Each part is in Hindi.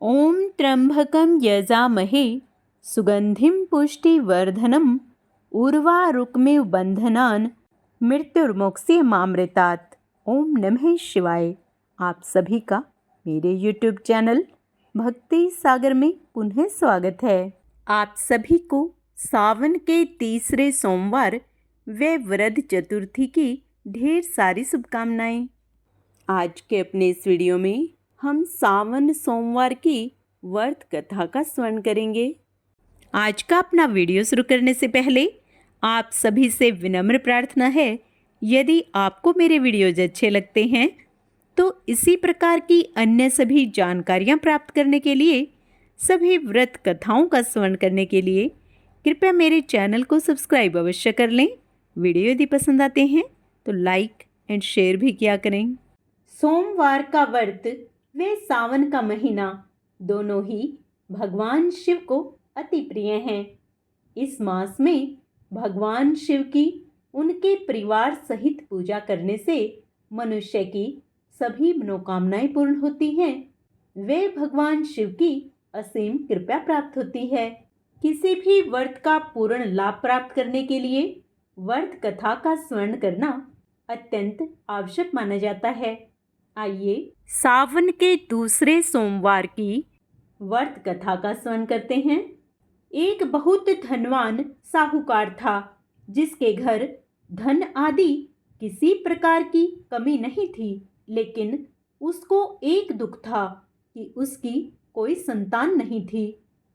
ॐ त्र्यम्बकं यजामहे सुगन्धिं पुष्टिवर्धनम् उर्वारुकमिव बन्धनान् मृत्युर्मुक्षीयमामृतात्। ओम नमः शिवाय। आप सभी का मेरे YouTube चैनल भक्ति सागर में पुनः स्वागत है। आप सभी को सावन के तीसरे सोमवार व वृद्ध चतुर्थी की ढेर सारी शुभकामनाएं। आज के अपने इस वीडियो में हम सावन सोमवार की व्रत कथा का स्मरण करेंगे। आज का अपना वीडियो शुरू करने से पहले आप सभी से विनम्र प्रार्थना है, यदि आपको मेरे वीडियोज अच्छे लगते हैं तो इसी प्रकार की अन्य सभी जानकारियां प्राप्त करने के लिए, सभी व्रत कथाओं का स्मरण करने के लिए कृपया मेरे चैनल को सब्सक्राइब अवश्य कर लें। वीडियो यदि पसंद आते हैं तो लाइक एंड शेयर भी किया करें। सोमवार का व्रत व सावन का महीना दोनों ही भगवान शिव को अति प्रिय हैं। इस मास में भगवान शिव की उनके परिवार सहित पूजा करने से मनुष्य की सभी मनोकामनाएं पूर्ण होती हैं। वे भगवान शिव की असीम कृपा प्राप्त होती है। किसी भी व्रत का पूर्ण लाभ प्राप्त करने के लिए व्रत कथा का स्मरण करना अत्यंत आवश्यक माना जाता है। आइए सावन के दूसरे सोमवार की व्रत कथा का स्मरण करते हैं। एक बहुत धनवान साहूकार था, जिसके घर धन आदि किसी प्रकार की कमी नहीं थी, लेकिन उसको एक दुख था कि उसकी कोई संतान नहीं थी।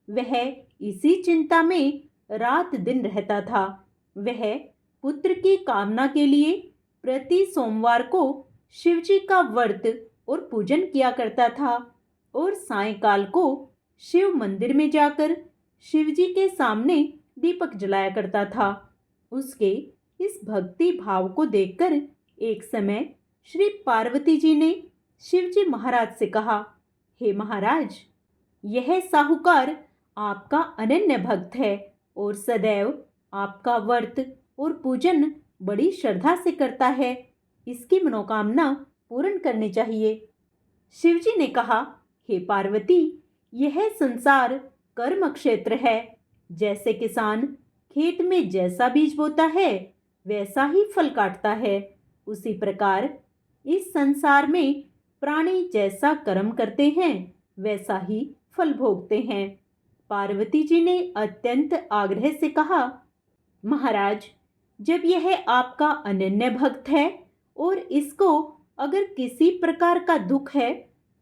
वह इसी चिंता में रात दिन रहता था। वह पुत्र की कामना के लिए प्रति सोमवार को शिवजी का व्रत और पूजन किया करता था और सायंकाल को शिव मंदिर में जाकर शिवजी के सामने दीपक जलाया करता था। उसके इस भक्ति भाव को देखकर एक समय श्री पार्वती जी ने शिवजी महाराज से कहा, हे महाराज, यह साहूकार आपका अनन्य भक्त है और सदैव आपका व्रत और पूजन बड़ी श्रद्धा से करता है। इसकी मनोकामना पूर्ण करनी चाहिए। शिवजी ने कहा, हे पार्वती, यह संसार कर्म क्षेत्र है। जैसे किसान खेत में जैसा बीज बोता है वैसा ही फल काटता है, उसी प्रकार इस संसार में प्राणी जैसा कर्म करते हैं वैसा ही फल भोगते हैं। पार्वती जी ने अत्यंत आग्रह से कहा, महाराज, जब यह आपका अनन्य भक्त है और इसको अगर किसी प्रकार का दुख है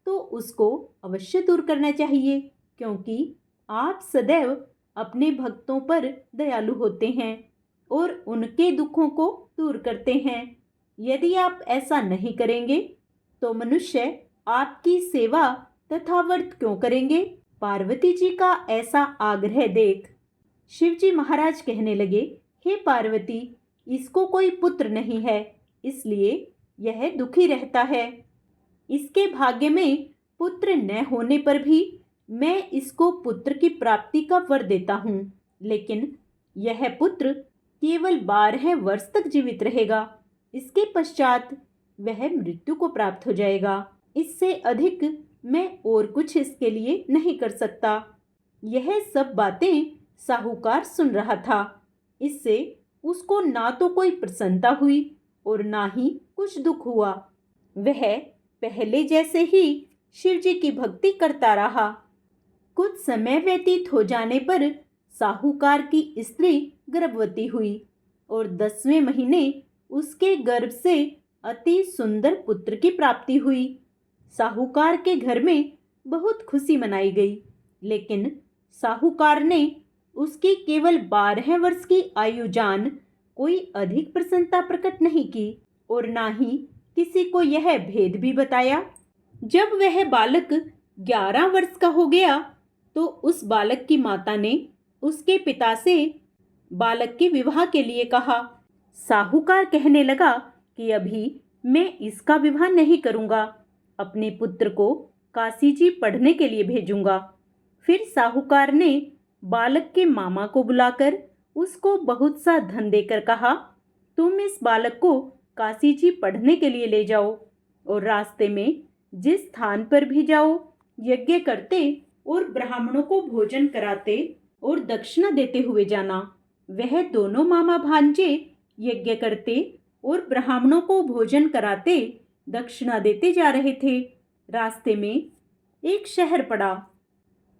तो उसको अवश्य दूर करना चाहिए, क्योंकि आप सदैव अपने भक्तों पर दयालु होते हैं और उनके दुखों को दूर करते हैं। यदि आप ऐसा नहीं करेंगे तो मनुष्य आपकी सेवा तथा व्रत क्यों करेंगे? पार्वती जी का ऐसा आग्रह देख शिवजी महाराज कहने लगे, हे पार्वती, इसको कोई पुत्र नहीं है, इसलिए यह दुखी रहता है। इसके भाग्य में पुत्र न होने पर भी मैं इसको पुत्र की प्राप्ति का वर देता हूँ, लेकिन यह पुत्र केवल 12 वर्ष तक जीवित रहेगा। इसके पश्चात वह मृत्यु को प्राप्त हो जाएगा। इससे अधिक मैं और कुछ इसके लिए नहीं कर सकता। यह सब बातें साहूकार सुन रहा था। इससे उसको ना तो कोई प्रसन्नता हुई और ना ही कुछ दुख हुआ। वह पहले जैसे ही शिवजी की भक्ति करता रहा। कुछ समय व्यतीत हो जाने पर साहूकार की स्त्री गर्भवती हुई और 10वें महीने उसके गर्भ से अति सुंदर पुत्र की प्राप्ति हुई। साहूकार के घर में बहुत खुशी मनाई गई, लेकिन साहूकार ने उसकी केवल 12 वर्ष की आयु जान कोई अधिक प्रसन्नता प्रकट नहीं की और ना ही किसी को यह भेद भी बताया। जब वह बालक 11 वर्ष का हो गया तो उस बालक की माता ने उसके पिता से बालक के विवाह के लिए कहा। साहूकार कहने लगा कि अभी मैं इसका विवाह नहीं करूंगा, अपने पुत्र को काशी जी पढ़ने के लिए भेजूंगा। फिर साहूकार ने बालक के मामा को बुलाकर उसको बहुत सा धन देकर कहा, तुम इस बालक को काशी जी पढ़ने के लिए ले जाओ और रास्ते में जिस स्थान पर भी जाओ यज्ञ करते और ब्राह्मणों को भोजन कराते और दक्षिणा देते हुए जाना। वह दोनों मामा भांजे यज्ञ करते और ब्राह्मणों को भोजन कराते, दक्षिणा देते जा रहे थे। रास्ते में एक शहर पड़ा।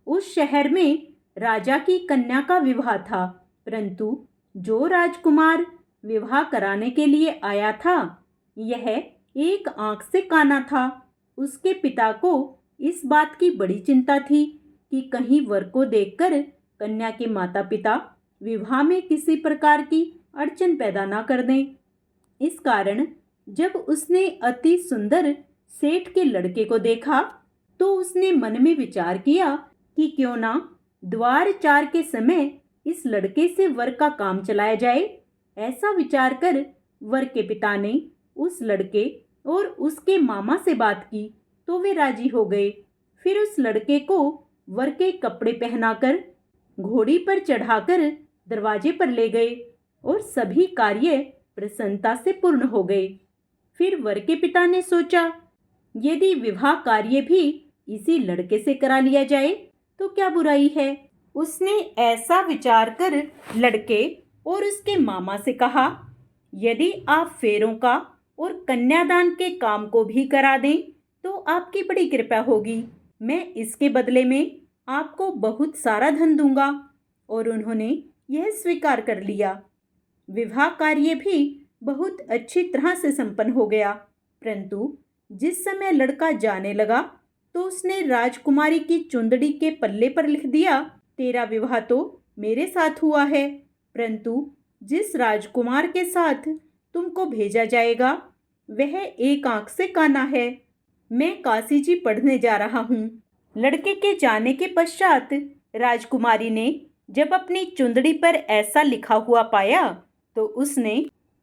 उस शहर में राजा की कन्या का विवाह था, परंतु जो राजकुमार विवाह कराने के लिए आया था, यह एक आंख से काना था। उसके पिता को इस बात की बड़ी चिंता थी कि कहीं वर को देखकर कन्या के माता पिता विवाह में किसी प्रकार की अड़चन पैदा ना कर दें। इस कारण जब उसने अति सुंदर सेठ के लड़के को देखा तो उसने मन में विचार किया कि क्यों ना द्वार चार के समय इस लड़के से वर का काम चलाया जाए। ऐसा विचार कर वर के पिता ने उस लड़के और उसके मामा से बात की तो वे राजी हो गए। फिर उस लड़के को वर के कपड़े पहनाकर घोड़ी पर चढ़ाकर दरवाजे पर ले गए और सभी कार्य प्रसन्नता से पूर्ण हो गए। फिर वर के पिता ने सोचा, यदि विवाह कार्य भी इसी लड़के से करा लिया जाए तो क्या बुराई है। उसने ऐसा विचार कर लड़के और उसके मामा से कहा, यदि आप फेरों का और कन्यादान के काम को भी करा दें तो आपकी बड़ी कृपा होगी। मैं इसके बदले में आपको बहुत सारा धन दूंगा। और उन्होंने यह स्वीकार कर लिया। विवाह कार्य भी बहुत अच्छी तरह से संपन्न हो गया, परंतु जिस समय लड़का जाने लगा तो उसने राजकुमारी की चुंदड़ी के पल्ले पर लिख दिया, तेरा विवाह तो मेरे साथ हुआ है, परंतु जिस राजकुमार के साथ तुमको भेजा जाएगा वह एक आंख से काना है। मैं काशी जी पढ़ने जा रहा हूँ। लड़के के जाने के पश्चात राजकुमारी ने जब अपनी चुंदड़ी पर ऐसा लिखा हुआ पाया तो उसने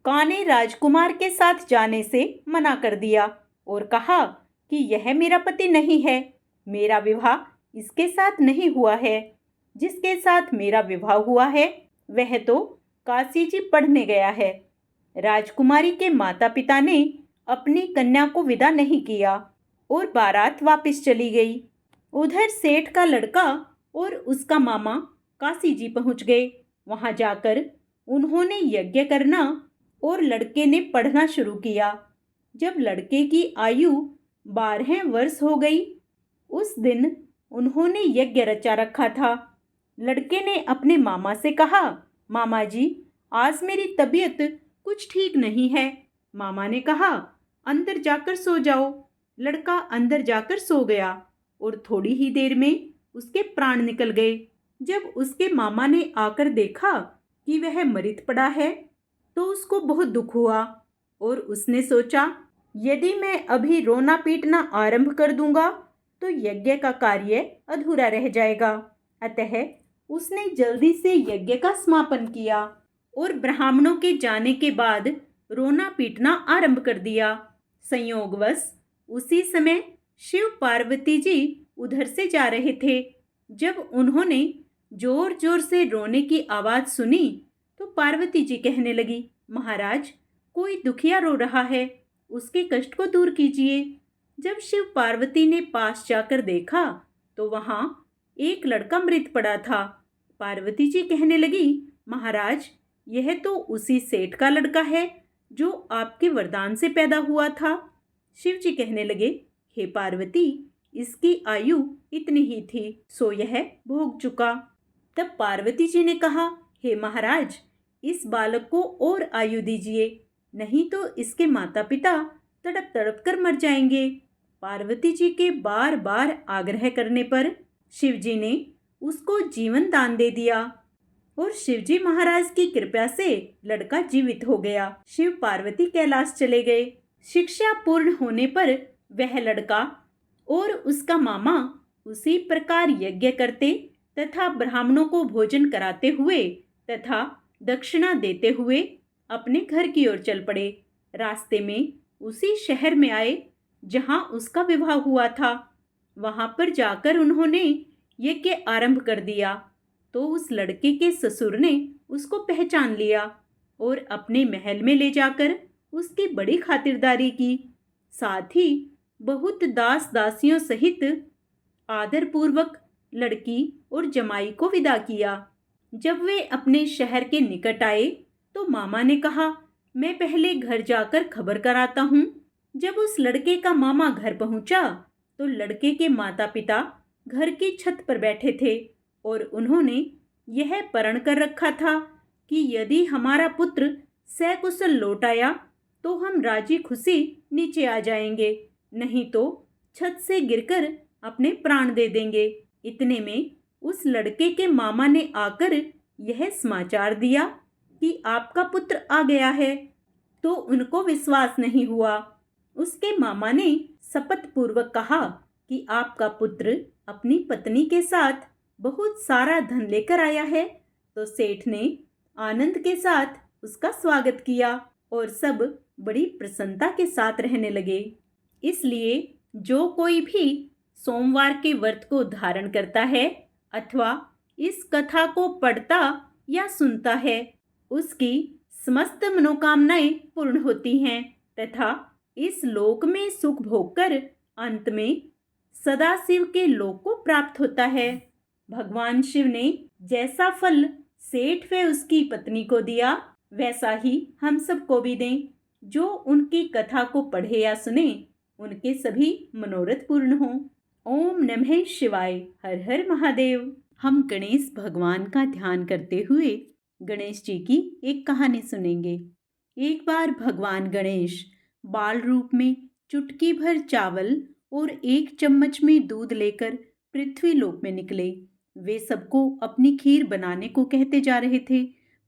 काने राजकुमार के साथ जाने से मना कर दिया और कहा कि यह मेरा पति नहीं है, मेरा विवाह इसके साथ नहीं हुआ है। जिसके साथ मेरा विवाह हुआ है वह तो काशी जी पढ़ने गया है। राजकुमारी के माता पिता ने अपनी कन्या को विदा नहीं किया और बारात वापस चली गई। उधर सेठ का लड़का और उसका मामा काशी जी पहुंच गए। वहां जाकर उन्होंने यज्ञ करना और लड़के ने पढ़ना शुरू किया। जब लड़के की आयु 12 वर्ष हो गई, उस दिन उन्होंने यज्ञ रचा रखा था। लड़के ने अपने मामा से कहा, मामा जी आज मेरी तबीयत कुछ ठीक नहीं है। मामा ने कहा, अंदर जाकर सो जाओ। लड़का अंदर जाकर सो गया और थोड़ी ही देर में उसके प्राण निकल गए। जब उसके मामा ने आकर देखा कि वह मृत पड़ा है तो उसको बहुत दुख हुआ और उसने सोचा, यदि मैं अभी रोना पीटना आरंभ कर दूंगा तो यज्ञ का कार्य अधूरा रह जाएगा। अतः उसने जल्दी से यज्ञ का समापन किया और ब्राह्मणों के जाने के बाद रोना पीटना आरंभ कर दिया। संयोगवश उसी समय शिव पार्वती जी उधर से जा रहे थे। जब उन्होंने जोर जोर से रोने की आवाज सुनी तो पार्वती जी कहने लगी, महाराज कोई दुखिया रो रहा है, उसके कष्ट को दूर कीजिए। जब शिव पार्वती ने पास जाकर देखा तो वहां एक लड़का मृत पड़ा था। पार्वती जी कहने लगी, महाराज यह तो उसी सेठ का लड़का है जो आपके वरदान से पैदा हुआ था। शिव जी कहने लगे, हे पार्वती इसकी आयु इतनी ही थी सो यह भोग चुका। तब पार्वती जी ने कहा, हे महाराज इस बालक को और आयु दीजिए, नहीं तो इसके माता पिता तड़प तड़प कर मर जाएंगे। पार्वती जी के बार बार आग्रह करने पर शिव जी ने उसको जीवन दान दे दिया और शिवजी महाराज की कृपा से लड़का जीवित हो गया। शिव पार्वती कैलाश चले गए। शिक्षा पूर्ण होने पर वह लड़का और उसका मामा उसी प्रकार यज्ञ करते तथा ब्राह्मणों को भोजन कराते हुए तथा दक्षिणा देते हुए अपने घर की ओर चल पड़े। रास्ते में उसी शहर में आए जहां उसका विवाह हुआ था। वहां पर जाकर उन्होंने यज्ञ आरंभ कर दिया तो उस लड़के के ससुर ने उसको पहचान लिया और अपने महल में ले जाकर उसकी बड़ी खातिरदारी की। साथ ही बहुत दास दासियों सहित आदर पूर्वक लड़की और जमाई को विदा किया। जब वे अपने शहर के निकट आए तो मामा ने कहा, मैं पहले घर जाकर खबर कराता हूँ। जब उस लड़के का मामा घर पहुंचा तो लड़के के माता पिता घर की छत पर बैठे थे और उन्होंने यह प्रण कर रखा था कि यदि हमारा पुत्र सकुशल लौट आया तो हम राजी खुशी नीचे आ जाएंगे, नहीं तो छत से गिरकर अपने प्राण दे देंगे। इतने में उस लड़के के मामा ने आकर यह समाचार दिया कि आपका पुत्र आ गया है, तो उनको विश्वास नहीं हुआ। उसके मामा ने शपथ पूर्वक कहा कि आपका पुत्र अपनी पत्नी के साथ बहुत सारा धन लेकर आया है। तो सेठ ने आनंद के साथ उसका स्वागत किया और सब बड़ी प्रसन्नता के साथ रहने लगे। इसलिए जो कोई भी सोमवार के व्रत को धारण करता है अथवा इस कथा को पढ़ता या सुनता है, उसकी समस्त मनोकामनाएं पूर्ण होती हैं तथा इस लोक में सुख भोगकर अंत में सदाशिव के लोक को प्राप्त होता है। भगवान शिव ने जैसा फल सेठ व उसकी पत्नी को दिया, वैसा ही हम सबको भी दें। जो उनकी कथा को पढ़े या सुने, उनके सभी मनोरथ पूर्ण हों। ओम नमः शिवाय। हर हर महादेव। हम गणेश भगवान का ध्यान करते हुए गणेश जी की एक कहानी सुनेंगे। एक बार भगवान गणेश बाल रूप में चुटकी भर चावल और एक चम्मच में दूध लेकर पृथ्वी लोक में निकले। वे सबको अपनी खीर बनाने को कहते जा रहे थे,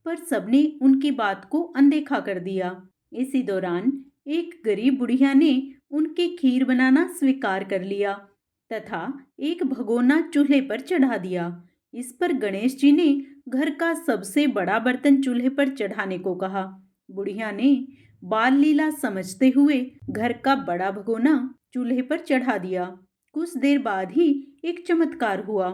पर सबने उनकी बात को अनदेखा कर दिया। इसी दौरान एक गरीब बुढ़िया ने उनकी खीर बनाना स्वीकार कर लिया तथा एक भगोना चूल्हे पर चढ़ा दिया। इस पर गणेश जी ने घर का सबसे बड़ा बर्तन चूल्हे पर चढ़ाने को कहा। बुढ़िया ने बाल लीला समझते हुए घर का बड़ा भगोना चूल्हे पर चढ़ा दिया। कुछ देर बाद ही एक चमत्कार हुआ।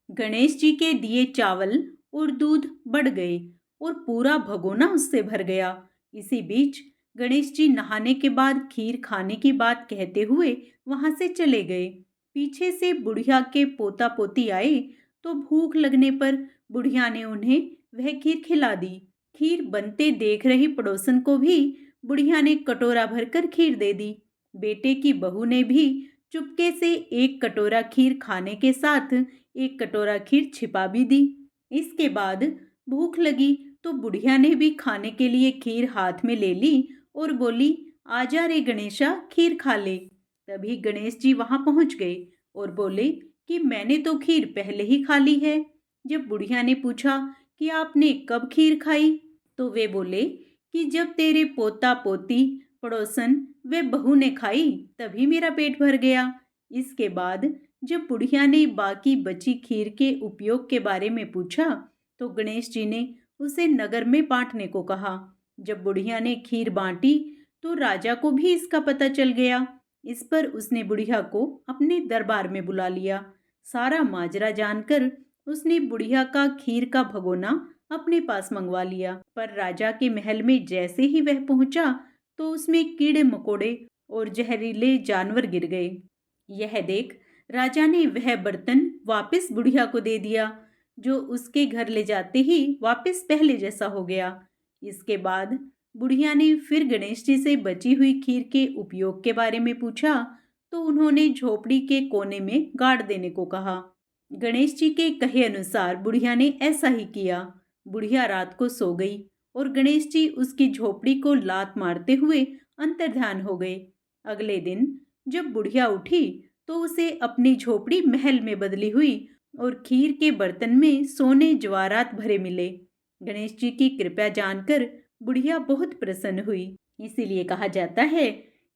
गणेश जी के दिए चावल और दूध बढ़ गए और पूरा भगोना उससे भर गया। इसी बीच गणेश जी नहाने के बाद खीर खाने की बात कहते हुए वहां से चले गए। पीछे से बुढ़िया के पोता पोती आए तो भूख लगने पर बुढ़िया ने उन्हें वह खीर खिला दी। खीर बनते देख रही पड़ोसन को भी बुढ़िया ने कटोरा भरकर खीर दे दी। बेटे की बहू ने भी चुपके से एक कटोरा खीर खाने के साथ एक कटोरा खीर छिपा भी दी। इसके बाद भूख लगी तो बुढ़िया ने भी खाने के लिए खीर हाथ में ले ली और बोली, आजा रे गणेशा, खीर खा ले। तभी गणेश जी वहां पहुंच गए और बोले कि मैंने तो खीर पहले ही खा ली है। जब बुढ़िया ने पूछा कि आपने कब खीर खाई, तो वे बोले कि जब तेरे पोता पोती, पड़ोसन वे बहू ने खाई तभी मेरा पेट भर गया। इसके बाद जब बुढ़िया ने बाकी बची खीर के उपयोग के बारे में पूछा तो गणेश जी ने उसे नगर में बांटने को कहा। जब बुढ़िया ने खीर बांटी तो राजा को भी इसका पता चल गया। इस पर उसने बुढ़िया को अपने दरबार में बुला लिया। सारा माजरा जानकर उसने बुढ़िया का खीर का भगोना अपने पास मंगवा लिया। पर राजा के महल में जैसे ही वह पहुंचा तो उसमें कीड़े मकोड़े और जहरीले जानवर गिर गए। यह देख राजा ने वह बर्तन वापस बुढ़िया को दे दिया, जो उसके घर ले जाते ही वापस पहले जैसा हो गया। इसके बाद बुढ़िया ने फिर गणेश जी से बची हुई खीर के उपयोग के बारे में पूछा तो उन्होंने झोपड़ी के कोने में गाड़ देने को कहा। गणेश जी के कहे अनुसार बुढ़िया ने ऐसा ही किया। बुढ़िया रात को सो गई और गणेश जी उसकी झोपड़ी को लात मारते हुए अंतर्ध्यान हो गए। अगले दिन जब बुढ़िया उठी तो उसे अपनी झोपड़ी महल में बदली हुई और खीर के बर्तन में सोने जवाहरात भरे मिले। गणेश जी की कृपा जानकर बुढ़िया बहुत प्रसन्न हुई। इसीलिए कहा जाता है,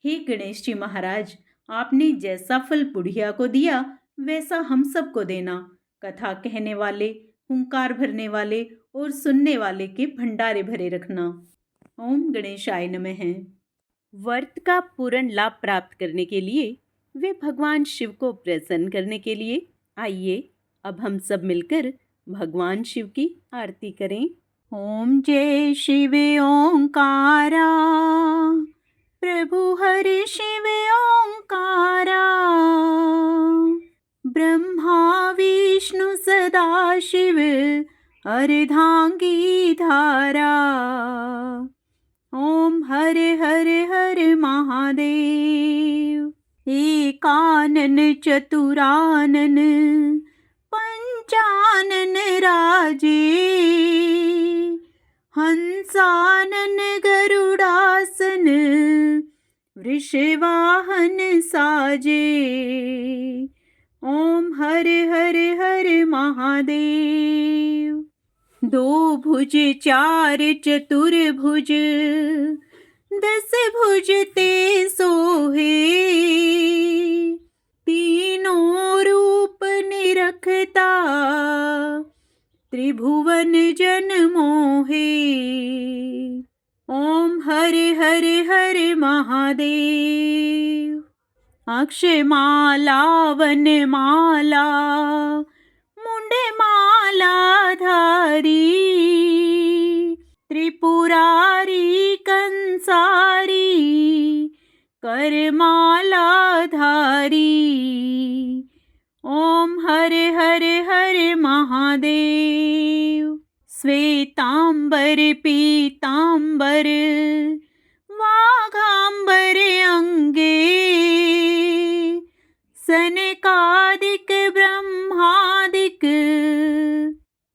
हे गणेश जी महाराज, आपने जैसा फल बुढ़िया को दिया वैसा हम सबको देना। कथा कहने वाले, हुंकार भरने वाले और सुनने वाले के भंडारे भरे रखना। ओम गणेशाय नमः। व्रत का पूर्ण लाभ प्राप्त करने के लिए वे भगवान शिव को प्रसन्न करने के लिए आइए अब हम सब मिलकर भगवान शिव की आरती करें। ओम जय शिव ओंकारा, प्रभु हरि शिव ओंकारा, ब्रह्मा विष्णु सदाशिव अर्धांगी धारा। ओम हर हर हर महादेव। एकानन चतुरानन पंचानन राजे। हंसानन गरुड़ासन वृषवाहन साजे। ओम हर हर हर महादेव। दो भुज चार चतुर्भुज 10 भुज ते सोहे। तीनों रूप निरखता त्रिभुवन जन मोहे। ओम हर हर हर महादेव। अक्षमाला वनमाला मुंड माला धारी। त्रिपुरारी कंसारी करमाला धारी। ओम हर हर हर महादेव। श्वेतांबर पीतांबर वाघांबर अंगे। सनकादिक ब्रह्मादिक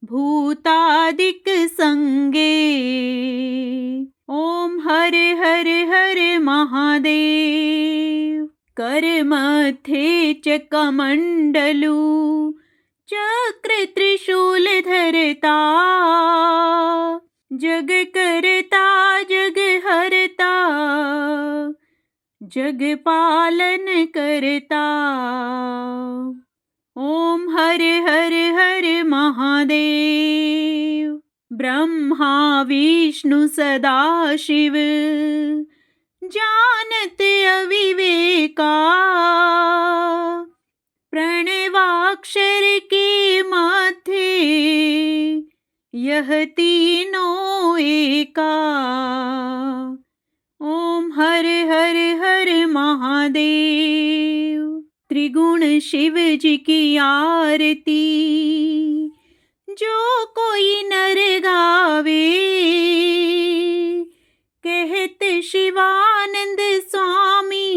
भूतादिक संगे। ओम हर हर हर महादेव। करमध्ये चकमंडलू चक्र त्रिशूल धरता। जग करता जग हरता जग पालन करता। ओम हर हर हर महादेव। ब्रह्मा विष्णु सदाशिव जानत अविवेका। प्रणवाक्षर के मध्य यह तीनों एका। ओम हर हर हर महादेव। त्रिगुण शिव जी की आरती जो कोई नर गावे। कहते शिवानंद स्वामी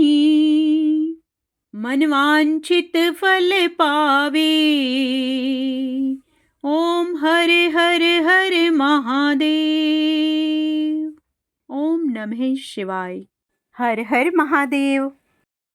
मनवांछित फल पावे। ओम हर हर हर महादेव। ओम नमः शिवाय। हर हर महादेव।